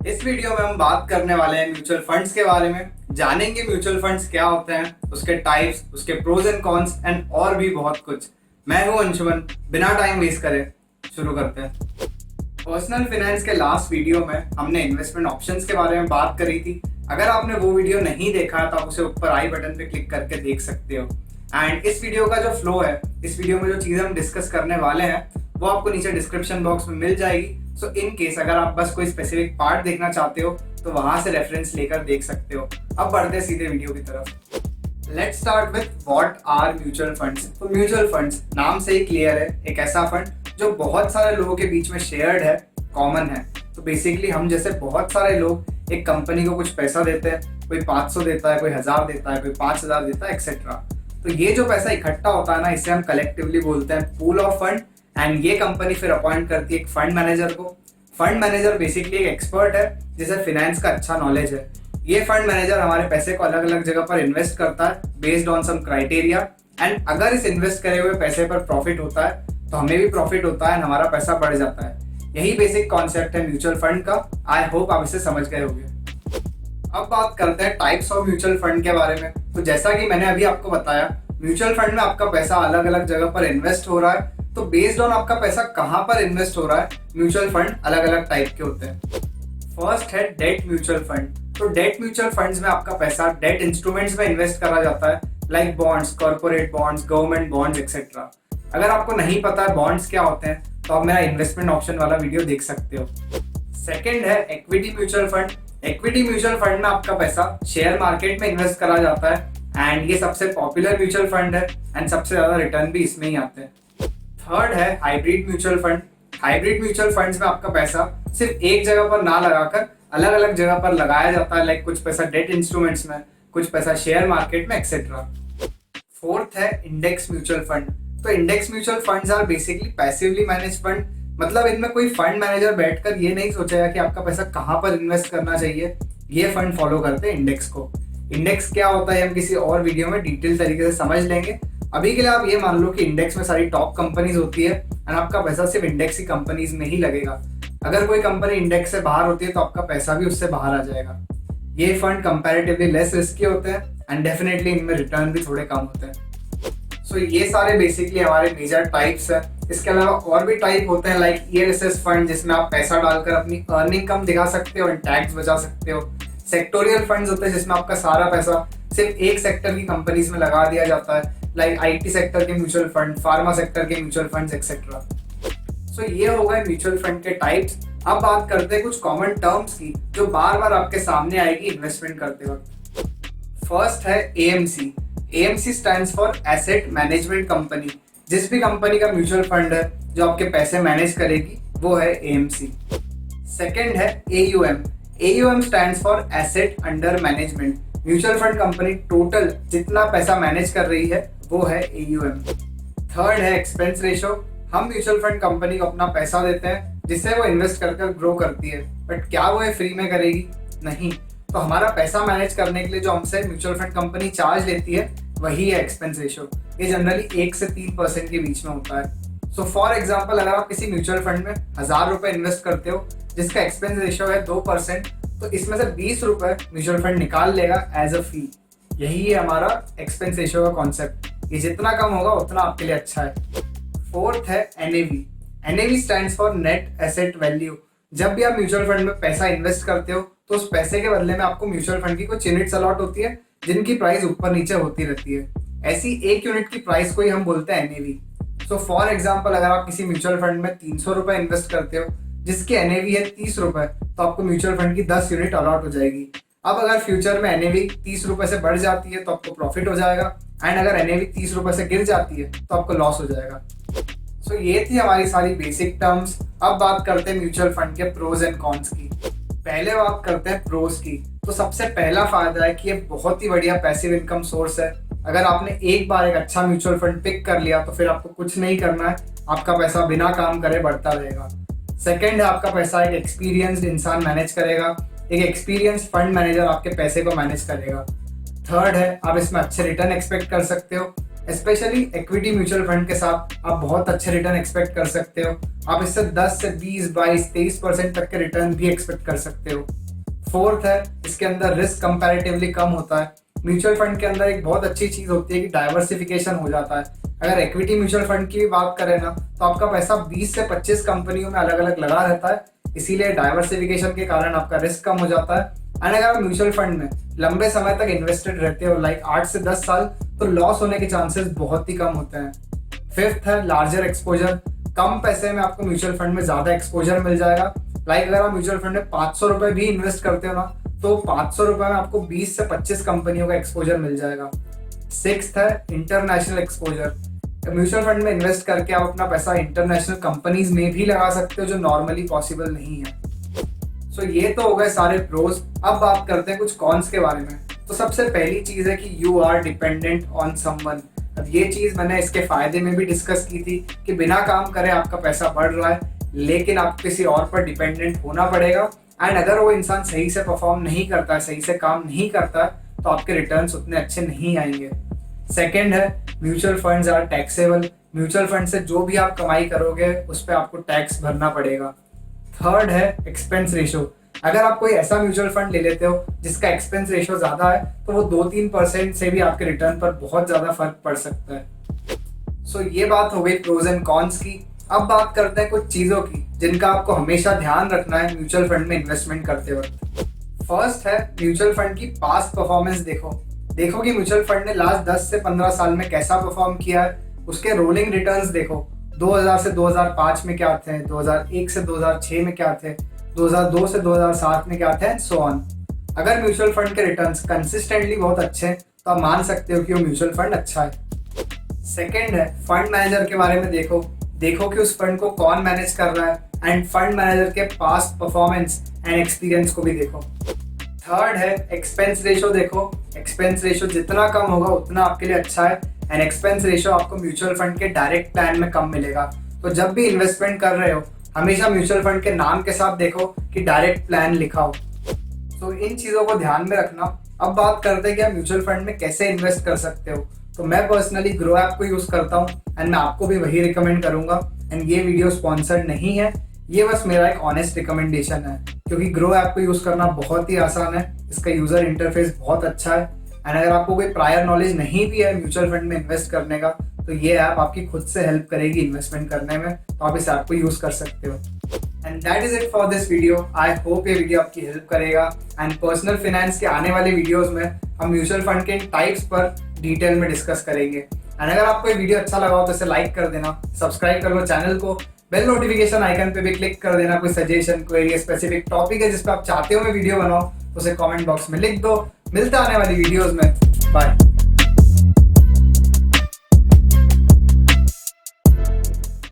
इस वीडियो में हम बात करने वाले हैं म्यूचुअल फंड्स के बारे में। जानेंगे म्यूचुअल फंड्स क्या होते हैं, उसके टाइप्स, उसके प्रोज एंड कॉन्स एंड और भी बहुत कुछ। मैं हूं अंशुमन। बिना टाइम वेस्ट करे शुरू करते हैं। पर्सनल फाइनेंस के लास्ट वीडियो में हमने इन्वेस्टमेंट ऑप्शंस के बारे में बात करी थी। अगर आपने वो वीडियो नहीं देखा तो आप उसे ऊपर आई बटन पे क्लिक करके देख सकते हो। एंड इस वीडियो का जो फ्लो है, इस वीडियो में जो चीजें हम डिस्कस करने वाले हैं वो आपको नीचे डिस्क्रिप्शन बॉक्स में मिल जाएगी। सो इन केस अगर आप बस कोई स्पेसिफिक पार्ट देखना चाहते हो तो वहां से रेफरेंस लेकर देख सकते हो। अब बढ़ते सीधे वीडियो की तरफ। Let's start with what are mutual funds. तो म्यूचुअल फंड्स नाम से ही क्लियर है, एक ऐसा फंड जो बहुत सारे लोगों के बीच में शेयर्ड है, कॉमन है। तो बेसिकली हम जैसे बहुत सारे लोग एक कंपनी को कुछ पैसा देते हैं, कोई 500 देता है, कोई 1000 देता है, कोई 5000 देता है, एक्सेट्रा। तो ये जो पैसा इकट्ठा होता है ना, इसे हम कलेक्टिवली बोलते हैं पूल ऑफ फंड। एंड ये कंपनी फिर अपॉइंट करती है एक फंड मैनेजर को। फंड मैनेजर बेसिकली एक एक्सपर्ट है जिसे फाइनेंस का अच्छा नॉलेज है। ये फंड मैनेजर हमारे पैसे को अलग अलग जगह पर इन्वेस्ट करता है based on some criteria. And अगर इस इन्वेस्ट करे हुए पैसे पर प्रॉफिट होता है तो हमें भी प्रॉफिट होता है, हमारा पैसा बढ़ जाता है। यही बेसिक कॉन्सेप्ट है म्यूचुअल फंड का। आई होप आप इसे समझ गए होंगे। अब बात करते हैं टाइप्स ऑफ म्यूचुअल फंड के बारे में। तो जैसा कि मैंने अभी आपको बताया, म्यूचुअल फंड में आपका पैसा अलग अलग जगह पर इन्वेस्ट हो रहा है। तो बेस्ड ऑन आपका पैसा कहां पर इन्वेस्ट हो रहा है, म्यूचुअल फंड अलग अलग टाइप के होते हैं। फर्स्ट है डेट म्यूचुअल फंड। तो डेट म्यूचुअल फंड्स में आपका पैसा डेट इंस्ट्रूमेंट्स में इन्वेस्ट करा जाता है, like bonds, corporate bonds, government bonds etcetera. अगर आपको नहीं पता है बॉन्ड्स क्या होते हैं तो आप मेरा इन्वेस्टमेंट ऑप्शन वाला वीडियो देख सकते हो। सेकेंड है equity mutual fund. Equity mutual fund में आपका पैसा शेयर मार्केट में इन्वेस्ट करा जाता है एंड ये सबसे पॉपुलर म्यूचुअल फंड है एंड सबसे ज्यादा रिटर्न भी इसमें ही आते हैं। थर्ड है hybrid mutual fund. Hybrid mutual funds में आपका पैसा सिर्फ एक जगह पर ना लगाकर अलग अलग जगह पर लगाया जाता है, लाइक कुछ पैसा डेट इंस्ट्रूमेंट्स में, कुछ पैसा शेयर मार्केट में एक्सेट्रा। फोर्थ है इंडेक्स म्यूचुअल फंड। तो index mutual funds are basically passively manage fund. मतलब इनमें कोई फंड मैनेजर बैठकर ये नहीं सोचेगा कि आपका पैसा कहाँ पर इन्वेस्ट करना चाहिए। ये फंड फॉलो करते हैं इंडेक्स को। इंडेक्स क्या होता है हम किसी और वीडियो में डिटेल तरीके से समझ लेंगे। अभी के लिए आप ये मान लो कि इंडेक्स में सारी टॉप कंपनीज होती है एंड आपका पैसा सिर्फ इंडेक्स की कंपनीज में ही लगेगा। अगर कोई कंपनी इंडेक्स से बाहर होती है तो आपका पैसा भी उससे बाहर आ जाएगा। ये फंड कंपैरेटिवली लेस रिस्की होते हैं एंड डेफिनेटली इनमें रिटर्न भी थोड़े कम होते हैं। सो ये सारे बेसिकली हमारे मेजर टाइप्स है। इसके अलावा और भी टाइप होते हैं, लाइक ईएसएस फंड, जिसमें आप पैसा डालकर अपनी अर्निंग कम दिखा सकते हो एंड टैक्स बचा सकते हो। सेक्टोरियल फंड्स होते हैं जिसमें आपका सारा पैसा सिर्फ एक सेक्टर की कंपनीज में लगा दिया जाता है, लाइक आईटी सेक्टर के म्यूचुअल फंड, फार्मा सेक्टर के म्यूचुअल फंड्स एक्सेट्रा। सो ये हो गए म्यूचुअल फंड के टाइप्स। अब बात करते हैं कुछ कॉमन टर्म्स की जो बार बार आपके सामने आएगी इन्वेस्टमेंट करते वक्त। फर्स्ट है AMC. AMC stands for asset management company. जिस भी कंपनी का म्यूचुअल फंड है जो आपके पैसे मैनेज करेगी वो है एएमसी। सेकेंड है AUM. AUM stands for asset under management. Mutual fund company total जितना पैसा मैनेज कर रही है वो है एयूएम। थर्ड है एक्सपेंस रेशो। हम म्यूचुअल फंड कंपनी को अपना पैसा देते हैं जिससे वो इन्वेस्ट कर ग्रो करती है, बट क्या वो ये फ्री में करेगी? नहीं। तो हमारा पैसा मैनेज करने के लिए जो हमसे म्यूचुअल फंड कंपनी चार्ज लेती है वही है एक्सपेंस रेशो। ये जनरली 1 से 3% के बीच में होता है। सो फॉर एग्जाम्पल, अगर आप किसी म्यूचुअल फंड में 1000 रुपए इन्वेस्ट करते हो जिसका एक्सपेंस रेशो है 2%, तो इसमें से 20 रुपए म्यूचुअल फंड निकाल लेगा एज अ फी। यही है हमारा एक्सपेंस रेशो का कॉन्सेप्ट। ये जितना कम होगा उतना आपके लिए अच्छा है। फोर्थ है NAV. NAV stands for net asset value. जब भी आप म्यूचुअल फंड में पैसा इन्वेस्ट करते हो तो उस पैसे के बदले में आपको म्यूचुअल फंड की कुछ यूनिट्स अलॉट होती है जिनकी प्राइस ऊपर नीचे होती रहती है। ऐसी एक यूनिट की प्राइस को ही हम बोलते हैं एनएवी। सो फॉर एग्जाम्पल, अगर आप किसी म्यूचुअल फंड में 300 रुपए इन्वेस्ट करते हो जिसकी एनएवी है 30 रुपए, तो आपको म्यूचुअल फंड की 10 यूनिट अलॉट हो जाएगी। अब अगर फ्यूचर में एनएवी 30 रुपए से बढ़ जाती है तो आपको प्रॉफिट हो जाएगा एंड अगर एनएवी 30 रुपए से गिर जाती है तो आपको लॉस हो जाएगा। सो ये थी हमारी सारी बेसिक टर्म्स। अब बात करते हैं म्यूचुअल फंड के प्रोज एंड कॉन्स की। पहले बात करते हैं प्रोज की। तो सबसे पहला फायदा है कि ये बहुत ही बढ़िया पैसिव इनकम सोर्स है। अगर आपने एक बार एक अच्छा म्यूचुअल फंड पिक कर लिया तो फिर आपको कुछ नहीं करना है, आपका पैसा बिना काम करे बढ़ता रहेगा। सेकंड है आपका पैसा एक एक्सपीरियंस्ड इंसान मैनेज करेगा, एक एक्सपीरियंस्ड फंड मैनेजर आपके पैसे को मैनेज करेगा। थर्ड है आप इसमें अच्छे रिटर्न एक्सपेक्ट कर सकते हो। स्पेशली इक्विटी म्यूचुअल फंड के साथ आप बहुत अच्छे रिटर्न एक्सपेक्ट कर सकते हो। आप इससे 10 से 20, 22, 23% तक के रिटर्न भी एक्सपेक्ट कर सकते हो। फोर्थ है, इसके अंदर रिस्क कंपैरेटिवली कम होता है। म्यूचुअल फंड के अंदर एक बहुत अच्छी चीज होती है कि डाइवर्सिफिकेशन हो जाता है। अगर इक्विटी म्यूचुअल फंड की बात करें ना, तो आपका पैसा 20 से 25 कंपनियों में अलग अलग लगा रहता है, इसीलिए डाइवर्सिफिकेशन के कारण आपका रिस्क कम हो जाता है। एंड अगर आप म्यूचुअल फंड में लंबे समय तक इन्वेस्टेड रहते हो, लाइक 8 से 10 साल, तो लॉस होने के चांसेस बहुत ही कम होते हैं। फिफ्थ है लार्जर एक्सपोजर। कम पैसे में आपको म्यूचुअल फंड में ज्यादा एक्सपोजर मिल जाएगा। लाइक अगर आप म्यूचुअल फंड में 500 रुपए भी इन्वेस्ट करते हो ना, तो 500 रुपए में आपको 20 से 25 कंपनियों का एक्सपोजर मिल जाएगा। सिक्स्थ है इंटरनेशनल एक्सपोजर। म्यूचुअल फंड में इन्वेस्ट करके आप अपना पैसा इंटरनेशनल कंपनीज में भी लगा सकते हो, जो नॉर्मली पॉसिबल नहीं है। सो ये तो हो गए सारे प्रोज। अब बात करते हैं कुछ कॉन्स के बारे में। तो सबसे पहली चीज है कि you are dependent on someone. अब ये चीज मैंने इसके फायदे में भी डिस्कस की थी कि बिना काम करे आपका पैसा बढ़ रहा है, लेकिन आपको किसी और पर डिपेंडेंट होना पड़ेगा। एंड अगर वो इंसान सही से परफॉर्म नहीं करता है, सही से काम नहीं करता है, तो आपके रिटर्न्स उतने अच्छे नहीं आएंगे। सेकेंड है mutual funds are taxable. Mutual fund से जो भी आप कमाई करोगे उस पर आपको टैक्स भरना पड़ेगा। थर्ड है एक्सपेंस रेशो। अगर आप कोई ऐसा म्यूचुअल फंड ले लेते हो जिसका एक्सपेंस रेशो ज्यादा है, तो वो 2-3% से भी आपके रिटर्न पर बहुत ज्यादा फर्क पड़ सकता है। सो ये बात हो गई प्रोज एंड कॉन्स की। अब बात करते हैं कुछ चीजों की जिनका आपको हमेशा ध्यान रखना है म्यूचुअल फंड में इन्वेस्टमेंट करते वक्त। फर्स्ट है म्यूचुअल फंड की पास्ट परफॉर्मेंस देखो कि म्यूचुअल फंड ने लास्ट 10 से 15 साल में कैसा परफॉर्म किया है। उसके रोलिंग रिटर्न्स देखो, 2000 से 2005 में क्या थे, 2001 से 2006 में क्या थे, 2002 से 2007 में क्या थे, एंड सो ऑन। अगर म्यूचुअल फंड के रिटर्न्स कंसिस्टेंटली बहुत अच्छे हैं, तो आप मान सकते हो कि वो म्यूचुअल फंड अच्छा है। सेकेंड है फंड मैनेजर के बारे में देखो कि उस फंड को कौन मैनेज कर रहा है, एंड फंड मैनेजर के पास्ट परफॉर्मेंस एंड एक्सपीरियंस को भी देखो। थर्ड है एक्सपेंस रेशो एक्सपेंस रेशो जितना कम होगा उतना आपके लिए अच्छा है। एंड एक्सपेंस रेशो आपको म्यूचुअल फंड के डायरेक्ट प्लान में कम मिलेगा। तो जब भी इन्वेस्टमेंट कर रहे हो, हमेशा म्यूचुअल फंड के नाम के साथ देखो कि डायरेक्ट प्लान लिखा हो। तो इन चीजों को ध्यान में रखना। अब बात करते हैं कि आप म्यूचुअल फंड में कैसे इन्वेस्ट कर सकते हो। तो मैं पर्सनली ग्रो ऐप को यूज करता हूँ, एंड मैं आपको भी वही रिकमेंड करूंगा। एंड ये वीडियो स्पॉन्सर्ड नहीं है, ये बस मेरा एक ऑनेस्ट रिकमेंडेशन है, क्योंकि ग्रो ऐप को यूज करना बहुत ही आसान है। इसका यूजर इंटरफेस बहुत अच्छा है। एंड अगर आपको कोई प्रायर नॉलेज नहीं भी है म्यूचुअल फंड में इन्वेस्ट करने का, तो ये ऐप आपकी खुद से हेल्प करेगी इन्वेस्टमेंट करने में। तो आप इस ऐप को यूज कर सकते हो। And that is it for this video. I hope ये वीडियो आपकी हेल्प करेगा। एंड पर्सनल फाइनेंस के आने वाले वीडियोस में हम म्यूचुअल फंड के टाइप्स पर डिटेल में डिस्कस करेंगे। एंड अगर आपको ये वीडियो अच्छा लगा हो तो इसे लाइक कर देना, सब्सक्राइब कर लो चैनल को, बेल नोटिफिकेशन आइकन पे भी क्लिक कर देना। कोई सजेशन, कोई स्पेसिफिक टॉपिक है जिस पे आप चाहते हो मैं वीडियो बनाऊं, उसे कमेंट बॉक्स में लिख दो। मिलते आने वाली वीडियोस में। बाय।